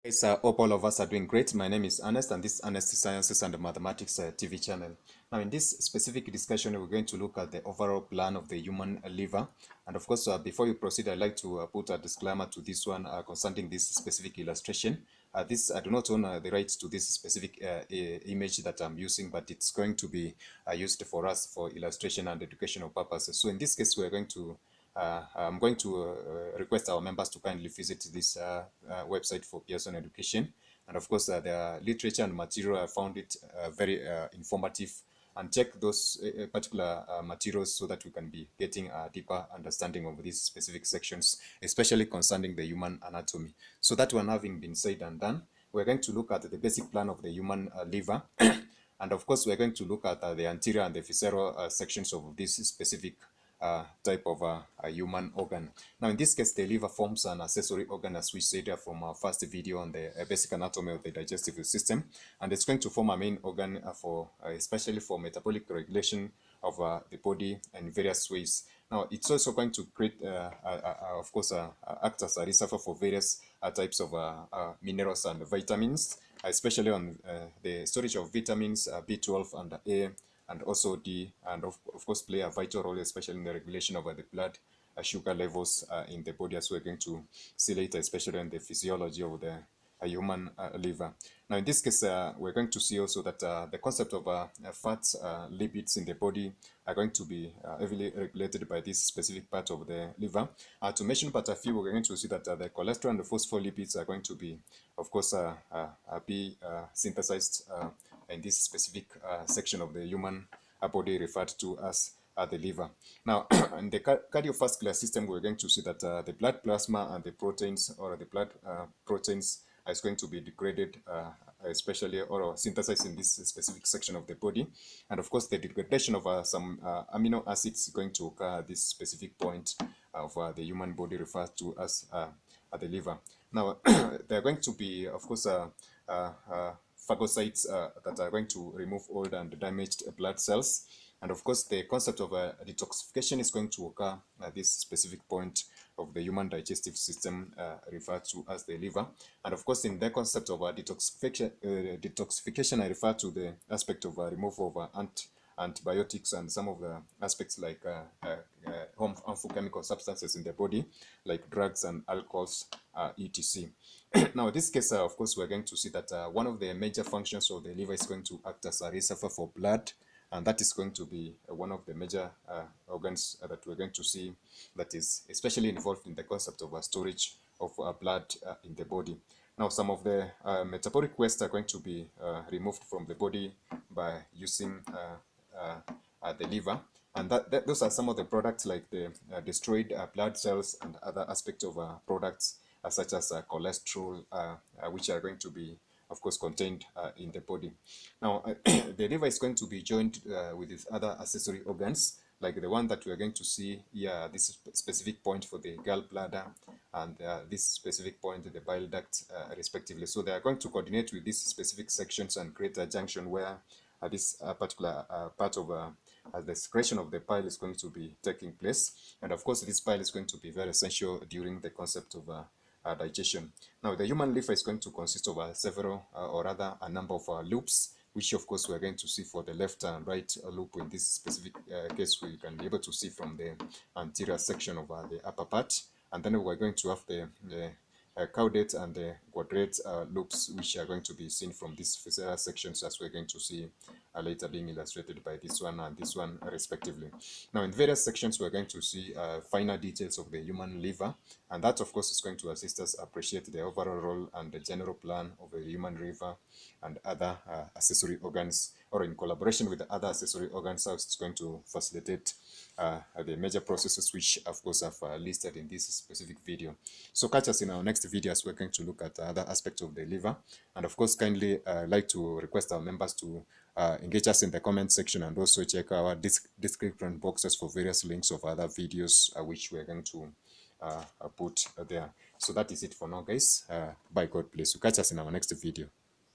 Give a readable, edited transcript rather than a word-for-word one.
Yes, hope all of us are doing great. My name is Ernest, and this is Ernest Sciences and Mathematics TV channel. Now, in this specific discussion, we're going to look at the overall plan of the human liver. And of course, before you proceed, I'd like to put a disclaimer to this one concerning this specific illustration. I do not own the rights to this specific image that I'm using, but it's going to be used for us for illustration and educational purposes. So in this case, I'm going to request our members to kindly visit this website for Pearson Education. And of course, the literature and material, I found it very informative. And check those particular materials so that we can be getting a deeper understanding of these specific sections, especially concerning the human anatomy. So that one having been said and done, we're going to look at the basic plan of the human liver. And of course, we're going to look at the anterior and the visceral sections of this specific type of a human organ. Now, in this case, the liver forms an accessory organ, as we said from our first video on the basic anatomy of the digestive system, and it's going to form a main organ for especially for metabolic regulation of the body in various ways. Now, it's also going to create, of course, act as a reservoir for various types of minerals and vitamins, especially on the storage of vitamins B12 and A, and also D, and of course play a vital role, especially in the regulation of the blood sugar levels in the body, as we're going to see later, especially in the physiology of the human liver. Now, in this case, we're going to see also that the concept of fats, lipids in the body are going to be heavily regulated by this specific part of the liver. To mention but a few, we're going to see that the cholesterol and the phospholipids are going to be, of course, synthesized in this specific section of the human body referred to as the liver. Now, in the cardiovascular system, we're going to see that the blood plasma and the proteins, or the blood proteins, is going to be degraded, especially or synthesized in this specific section of the body. And of course, the degradation of some amino acids is going to occur at this specific point of the human body referred to as the liver. Now, there are going to be, of course, phagocytes that are going to remove old and damaged blood cells. And of course, the concept of detoxification is going to occur at this specific point of the human digestive system referred to as the liver. And of course, in the concept of detoxification, I refer to the aspect of removal of antibiotics and some of the aspects like harmful chemical substances in the body, like drugs and alcohols, etc. Now, in this case, of course, we're going to see that one of the major functions of the liver is going to act as a reservoir for blood, and that is going to be one of the major organs that we're going to see that is especially involved in the concept of storage of blood in the body. Now, some of the metabolic waste are going to be removed from the body by using the liver, and those are some of the products like the destroyed blood cells and other aspects of products such as cholesterol, which are going to be, of course, contained in the body. Now, the liver is going to be joined with its other accessory organs, like the one that we are going to see here, this specific point for the gallbladder, and this specific point, the bile duct, respectively. So they are going to coordinate with these specific sections and create a junction where this particular part of the secretion of the bile is going to be taking place. And of course, this bile is going to be very essential during the concept of digestion. Now, the human liver is going to consist of several, or rather a number of loops, which of course we're going to see for the left and right loop. In this specific case, we can be able to see from the anterior section of the upper part, and then we're going to have the caudate and the quadrate loops, which are going to be seen from these visceral sections, as we're going to see later being illustrated by this one and this one respectively. Now, in various sections, we're going to see finer details of the human liver, and that of course is going to assist us appreciate the overall role and the general plan of the human liver and other accessory organs, or in collaboration with the other accessory organs, how it's going to facilitate the major processes, which of course I've listed in this specific video. So catch us in our next video as we're going to look at other aspects of the liver. And of course, kindly like to request our members to engage us in the comment section, and also check our description boxes for various links of other videos which we're going to put there. So that is it for now, guys. Bye, God bless you. Catch us in our next video.